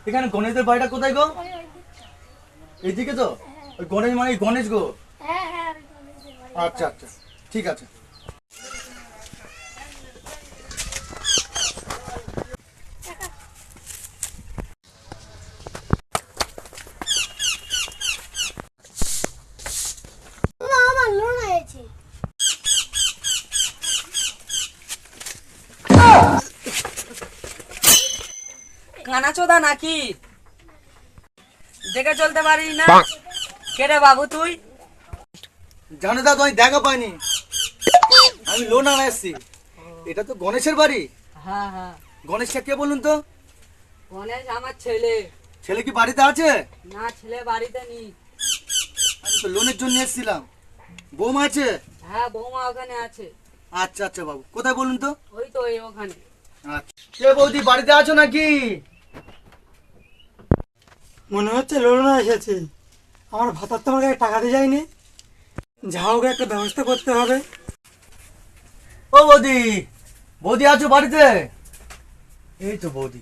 এখানে গণেশের বাড়িটা কোথায় গো? এইদিকে তো? ওই গণেশ মানে গণেশ গো? আচ্ছা আচ্ছা, ঠিক আছে। আমার লোন হয়েছে। কানাচোদা নাকি? দেখে চলতে পারিস না? কে রে বাবু তুই? জানো দাদা, আমি দেখা পাইনি, আমি লোন আনা এসছি। এটা তো গণেশের বাড়ি। হ্যাঁ হ্যাঁ, গণেশটা কে বলুন তো? গণেশ আমার ছেলে। ছেলে কি বাড়িতে আছে? না, ছেলে বাড়িতে নেই। আমি তো লোনের জন্য এসেছিলাম। বৌমা আছে? হ্যাঁ, বৌমা ওখানে আছে। আচ্ছা আচ্ছা বাবু, কোথায় বলুন তো? ওই তো ওই ওখানে। আচ্ছা, কে বৌদি বাড়িতে আছো নাকি? মনে হচ্ছে লোন এসেছে। আমার ভাতার তো আমার কাছে টাকা দিয়ে যায়নি, যা হোক একটা ব্যবস্থা করতে হবে। ও বৌদি, বৌদি আছো বাড়িতে? এই তো বৌদি।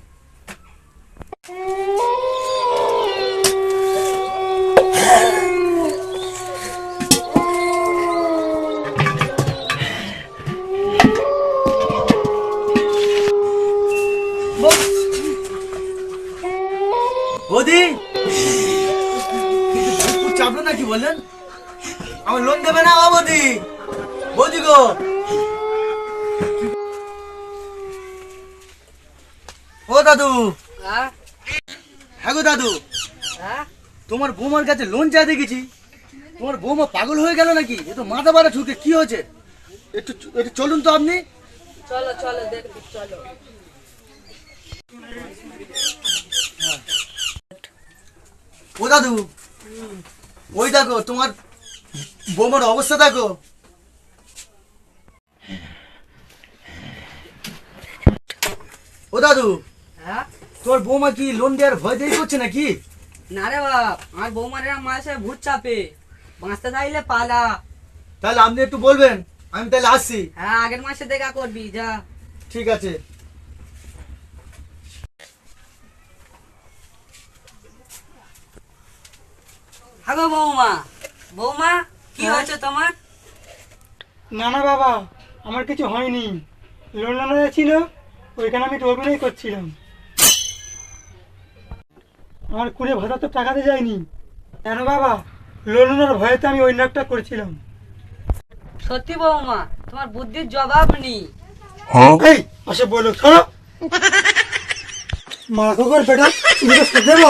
বৌদি চাপলো নাকি বলেন? আমার লোন দেবে না? ও বৌদি, বৌদি গো। ও দাদু। হ্যাঁ হ্যাঁ গো দাদু, হ্যাঁ, তোমার বৌমার কাছে লোন চাইতে গেছি। তোমার বৌমা পাগল হয়ে গেল নাকি? এ তো মাথা বাড়া ঢুকে, কি হয়েছে? একটু একটু চলুন তো আপনি। চলো চলো দেখবি, চলো। ও দাদু, ওই দেখো তোমার বৌমার অবস্থা দেখো। ও দাদু, হ্যাঁ, তোমার বৌমা কি লোন দেওয়ার ভয় দেরি করছে নাকি? না রে বাপ, আমার বৌমার মাসে ভূত চাপে, বাঁচতে চাইলে পালা। তাহলে আপনি একটু বলবেন, আমি তাহলে আসছি। হ্যাঁ, আগের মাসে দেখা করবি, যা। ঠিক আছে। হ্যাঁ গো বৌমা, বৌমা কি হয়েছে তোমার? না না বাবা, আমার কিছু হয়নি। লোন আনা ছিল, ওইখানে আমি অভিনয় করছিলাম। আমার কুড়ে ভাতা তো টাকা দিয়ে যায়নি। কেন বাবা? লোন আনার ভয়েতে আমি ওই নাটকটা করছিলাম। সত্যি বৌমা, তোমার বুদ্ধির জবাব নেই। এই আসে বলো, শোনো মারা খবর বেটা, তুমি তো সত্যি বল।